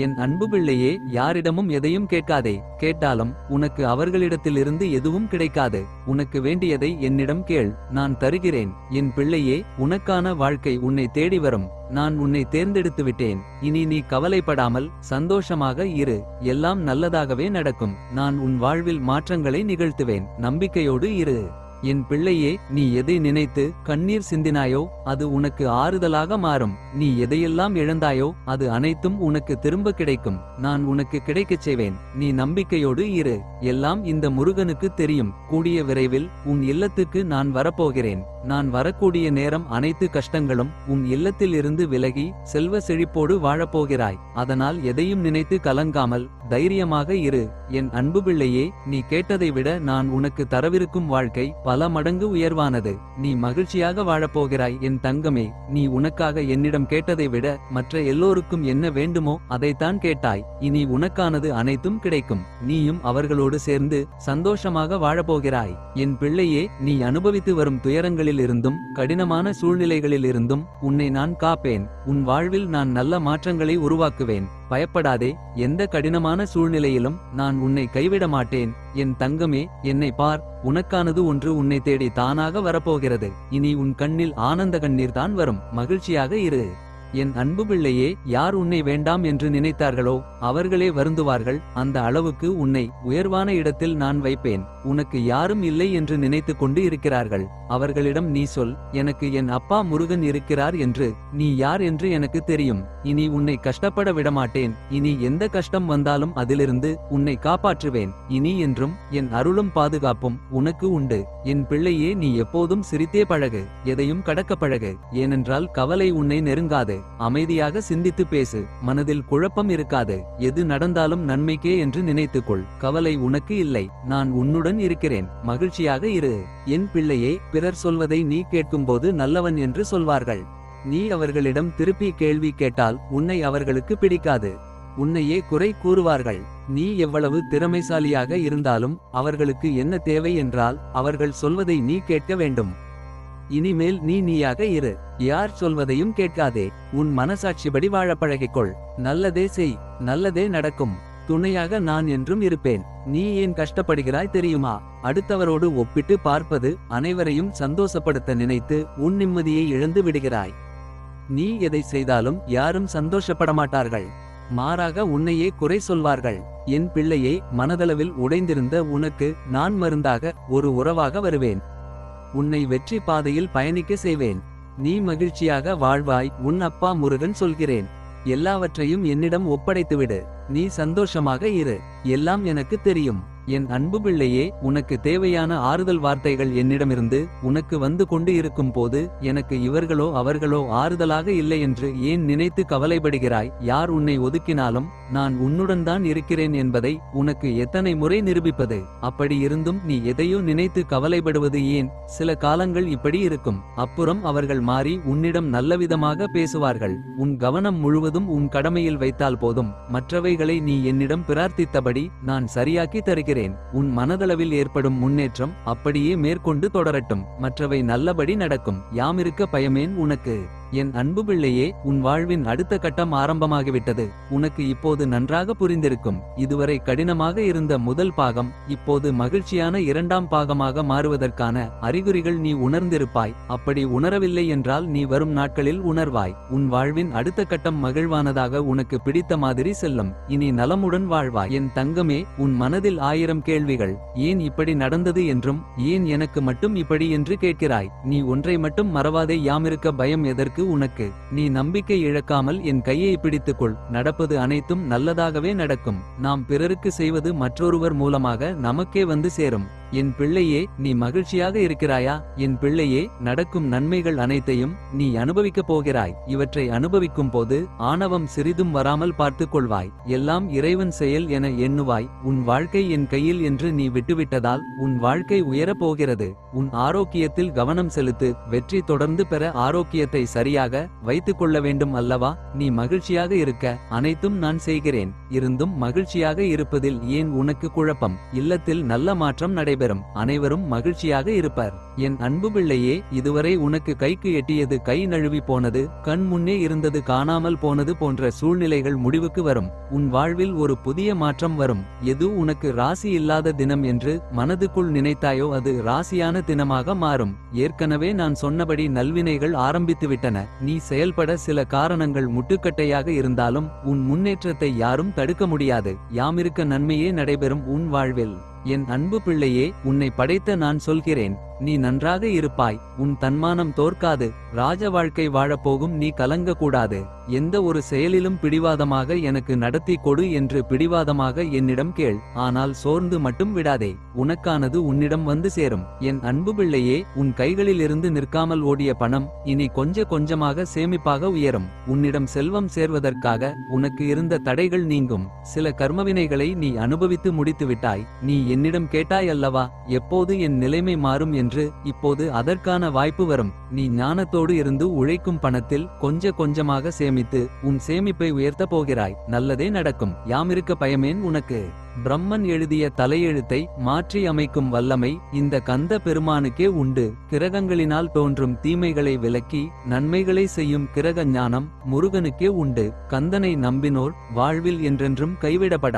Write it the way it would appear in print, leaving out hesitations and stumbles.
என் அன்பு பிள்ளையே, யாரிடமும் எதையும் கேட்காதே. கேட்டாலும் உனக்கு அவர்களிடத்திலிருந்து எதுவும் கிடைக்காது. உனக்கு வேண்டியதை என்னிடம் கேள், நான் தருகிறேன். என் பிள்ளையே, உனக்கான வாழ்க்கை உன்னை தேடி வரும். நான் உன்னை தேர்ந்தெடுத்து விட்டேன். இனி நீ கவலைப்படாமல் சந்தோஷமாக இரு. எல்லாம் நல்லதாகவே நடக்கும். நான் உன் வாழ்வில் மாற்றங்களை நிகழ்த்துவேன். நம்பிக்கையோடு இரு. என் பிள்ளையே, நீ எதை நினைத்து கண்ணீர் சிந்தினாயோ அது உனக்கு ஆறுதலாக மாறும். நீ எதையெல்லாம் இழந்தாயோ அது அனைத்தும் உனக்கு திரும்ப கிடைக்கும். நான் உனக்கு கிடைக்கச் செய்வேன். நீ நம்பிக்கையோடு இரு. எல்லாம் இந்த முருகனுக்கு தெரியும். கூடிய விரைவில் உன் இல்லத்துக்கு நான் வரப்போகிறேன். நான் வரக்கூடிய நேரம் அனைத்து கஷ்டங்களும் உன் இல்லத்தில் இருந்து விலகி செல்வ செழிப்போடு வாழப்போகிறாய். அதனால் எதையும் நினைத்து கலங்காமல் தைரியமாக இரு. என் அன்பு பிள்ளையே, நீ கேட்டதை விட நான் உனக்கு தரவிருக்கும் வாழ்க்கை பல மடங்கு உயர்வானது. நீ மகிழ்ச்சியாக வாழப்போகிறாய் என் தங்கமே. நீ உனக்காக என்னிடம் கேட்டதை விட மற்ற எல்லோருக்கும் என்ன வேண்டுமோ அதைத்தான் கேட்டாய். இனி உனக்கானது அனைத்தும் கிடைக்கும். நீயும் அவர்களோடு சேர்ந்து சந்தோஷமாக வாழப்போகிறாய். என் பிள்ளையே, நீ அனுபவித்து வரும் துயரங்களில் இருந்தும் கடினமான சூழ்நிலைகளில் இருந்தும் உன்னை நான் காப்பேன். உன் வாழ்வில் நான் நல்ல மாற்றங்களை உருவாக்குவேன். பயப்படாதே. எந்த கடினமான சூழ்நிலையிலும் நான் உன்னை கைவிட மாட்டேன். என் தங்கமே, என்னை பார். உனக்கானது ஒன்று உன்னை தேடி தானாக வரப்போகிறது. இனி உன் கண்ணில் ஆனந்த கண்ணீர் தான் வரும். மகிழ்ச்சியாக இரு. என் அன்பு பிள்ளையே, யார் உன்னை வேண்டாம் என்று நினைத்தார்களோ அவர்களே வருந்துவார்கள். அந்த அளவுக்கு உன்னை உயர்வான இடத்தில் நான் வைப்பேன். உனக்கு யாரும் இல்லை என்று நினைத்து கொண்டு இருக்கிறார்கள். அவர்களிடம் நீ சொல், எனக்கு என் அப்பா முருகன் இருக்கிறார் என்று. நீ யார் என்று எனக்கு தெரியும். இனி உன்னை கஷ்டப்பட விடமாட்டேன். இனி எந்த கஷ்டம் வந்தாலும் அதிலிருந்து உன்னை காப்பாற்றுவேன். இனி என்றும் என் அருளும் பாதுகாப்பும் உனக்கு உண்டு. என் பிள்ளையே, நீ எப்போதும் சிரித்தே பழகு. எதையும் கடக்க பழகு. ஏனென்றால் கவலை உன்னை நெருங்காது. அமைதியாக சிந்தித்து பேசு. மனதில் குழப்பம் இருக்காது. எது நடந்தாலும் நன்மைக்கே என்று நினைத்துக்கொள். கவலை உனக்கு இல்லை. நான் உன்னுடன் இருக்கிறேன். மகிழ்ச்சியாக இரு. என் பிள்ளையே, பிறர் சொல்வதை நீ கேட்கும்போது நல்லவன் என்று சொல்வார்கள். நீ அவர்களிடம் திருப்பி கேள்வி கேட்டால் உன்னை அவர்களுக்கு பிடிக்காது. உன்னையே குறை கூறுவார்கள். நீ எவ்வளவு திறமைசாலியாக இருந்தாலும் அவர்களுக்கு என்ன தேவை என்றால் அவர்கள் சொல்வதை நீ கேட்க வேண்டும். இனிமேல் நீயாக இரு. யார் சொல்வதையும் கேட்காதே. உன் மனசாட்சிபடி வாழ பழகிக்கொள். நல்லதே செய். நல்லதே நடக்கும். துணையாக நான் என்றும் இருப்பேன். நீ ஏன் கஷ்டப்படுகிறாய் தெரியுமா? அடுத்தவரோடு ஒப்பிட்டு பார்ப்பது அனைவரையும் சந்தோஷப்படுத்த நினைத்து உன் நிம்மதியை இழந்து விடுகிறாய். நீ எதை செய்தாலும் யாரும் சந்தோஷப்பட மாட்டார்கள். மாறாக உன்னையே குறை சொல்வார்கள். என் பிள்ளையே, மனதளவில் உடைந்திருந்த உனக்கு நான் மருந்தாக ஒரு உறவாக வருவேன். உன்னை வெற்றி பாதையில் பயணிக்க செய்வேன். நீ மகிழ்ச்சியாக வாழ்வாய். உன் அப்பா முருகன் சொல்கிறேன். எல்லாவற்றையும் என்னிடம் ஒப்படைத்துவிடு. நீ சந்தோஷமாக இரு. எல்லாம் எனக்கு தெரியும். என் அன்பு பிள்ளையே, உனக்கு தேவையான ஆறுதல் வார்த்தைகள் என்னிடமிருந்து உனக்கு வந்து கொண்டு இருக்கும் போது எனக்கு இவர்களோ அவர்களோ ஆறுதலாக இல்லை என்று ஏன் நினைத்து கவலைப்படுகிறாய்? யார் உன்னை ஒதுக்கினாலும் நான் உன்னுடன் தான் இருக்கிறேன் என்பதை உனக்கு எத்தனை முறை நிரூபிப்பது? அப்படி இருந்தும் நீ எதையோ நினைத்து கவலைப்படுவது ஏன்? சில காலங்கள் இப்படி இருக்கும். அப்புறம் அவர்கள் மாறி உன்னிடம் நல்லவிதமாக பேசுவார்கள். உன் கவனம் முழுவதும் உன் கடமையில் வைத்தால் போதும். மற்றவைகளை நீ என்னிடம் பிரார்த்தித்தபடி நான் சரியாக்கி தருகிறேன். உன் மனதளவில் ஏற்படும் முன்னேற்றம் அப்படியே மேற்கொண்டு தொடரட்டும். மற்றவை நல்லபடி நடக்கும். யாமிருக்க பயமேன் உனக்கு? என் அன்பு பிள்ளையே, உன் வாழ்வின் அடுத்த கட்டம் ஆரம்பமாகிவிட்டது. உனக்கு இப்போது நன்றாக புரிந்திருக்கும். இதுவரை கடினமாக இருந்த முதல் பாகம் இப்போது மகிழ்ச்சியான இரண்டாம் பாகமாக மாறுவதற்கான அறிகுறிகள் நீ உணர்ந்திருப்பாய். அப்படி உணரவில்லை என்றால் நீ வரும் நாட்களில் உணர்வாய். உன் வாழ்வின் அடுத்த கட்டம் மகிழ்வானதாக உனக்கு பிடித்த மாதிரி செல்லும். இனி நலமுடன் வாழ்வாய். என் தங்கமே, உன் மனதில் 1000 கேள்விகள். ஏன் இப்படி நடந்தது என்றும் ஏன் எனக்கு மட்டும் இப்படி என்று கேட்கிறாய். நீ ஒன்றை மட்டும் மறவாதே, யாமிருக்க பயம் எதற்கு உனக்கு? நீ நம்பிக்கை இழக்காமல் என் கையை பிடித்துக்கொள். நடப்பது அனைத்தும் நல்லதாகவே நடக்கும். நாம் பிறருக்கு செய்வது மற்றொருவர் மூலமாக நமக்கே வந்து சேரும். என் பிள்ளையே, நீ மகிழ்ச்சியாக இருக்கிறாயா? என் பிள்ளையே, நடக்கும் நன்மைகள் அனைத்தையும் நீ அனுபவிக்கப் போகிறாய். இவற்றை அனுபவிக்கும் போது ஆணவம் சிறிதும் வராமல் பார்த்துக் கொள்வாய். எல்லாம் இறைவன் செயல் என எண்ணுவாய். உன் வாழ்க்கை என் கையில் என்று நீ விட்டுவிட்டதால் உன் வாழ்க்கை உயரப் போகிறது. உன் ஆரோக்கியத்தில் கவனம் செலுத்து. வெற்றி தொடர்ந்து பெற ஆரோக்கியத்தை சரியாக வைத்துக் கொள்ள வேண்டும் அல்லவா? நீ மகிழ்ச்சியாக இருக்க அனைத்தும் நான் செய்கிறேன். இருந்தும் மகிழ்ச்சியாக இருப்பதில் ஏன் உனக்கு குழப்பம்? இல்லத்தில் நல்ல மாற்றம் நடைபெறும். அனைவரும் மகிழ்ச்சியாக இருப்பர். என் அன்பு பிள்ளையே, இதுவரை உனக்கு கைக்கு எட்டியது கை நழுவி போனது, கண் முன்னே இருந்தது காணாமல் போனது போன்ற சூழ்நிலைகள் முடிவுக்கு வரும். உன் வாழ்வில் ஒரு புதிய மாற்றம் வரும். எது உனக்கு ராசி இல்லாத தினம் என்று மனதுக்குள் நினைத்தாயோ அது ராசியான தினமாக மாறும். ஏற்கனவே நான் சொன்னபடி நல்வினைகள் ஆரம்பித்துவிட்டன. நீ செயல்பட சில காரணங்கள் முட்டுக்கட்டையாக இருந்தாலும் உன் முன்னேற்றத்தை யாரும் தடுக்க முடியாது. யாமிருக்க நன்மையே நடைபெறும் உன் வாழ்வில். என் அன்பு பிள்ளையே, உன்னை படைத்த நான் சொல்கிறேன், நீ நன்றாக இருப்பாய். உன் தன்மானம் தோற்காது. ராஜ வாழ்க்கை வாழப்போகும் நீ கலங்கக்கூடாது. எந்த ஒரு செயலிலும் பிடிவாதமாக எனக்கு நடத்தி கொடு என்று பிடிவாதமாக என்னிடம் கேள். ஆனால் சோர்ந்து மட்டும் விடாதே. உனக்கானது உன்னிடம் வந்து சேரும். என் அன்பு பிள்ளையே, உன் கைகளிலிருந்து நிற்காமல் ஓடிய பணம் இனி கொஞ்சமாக சேமிப்பாக உயரும். உன்னிடம் செல்வம் சேர்வதற்காக உனக்கு இருந்த தடைகள் நீங்கும். சில கர்மவினைகளை நீ அனுபவித்து முடித்துவிட்டாய். நீ என்னிடம் கேட்டாய் அல்லவா, எப்போது என் நிலைமை மாறும் என்று. இப்போது அதற்கான வாய்ப்பு வரும். நீ ஞானத்தோடு இருந்து உழைக்கும் பணத்தில் கொஞ்சமாக சேமித்து உன் சேமிப்பை உயர்த்த போகிறாய். நல்லதே நடக்கும். யாமிருக்க பயமேன் உனக்கு. பிரம்மன் எழுதிய தலையெழுத்தை மாற்றி அமைக்கும் வல்லமை இந்த கந்த பெருமானுக்கே உண்டு. கிரகங்களினால் தோன்றும் தீமைகளை விலக்கி நன்மைகளை செய்யும் கிரக ஞானம் முருகனுக்கே உண்டு. கந்தனை நம்பினோர் வாழ்வில் என்றென்றும் கைவிடப்பட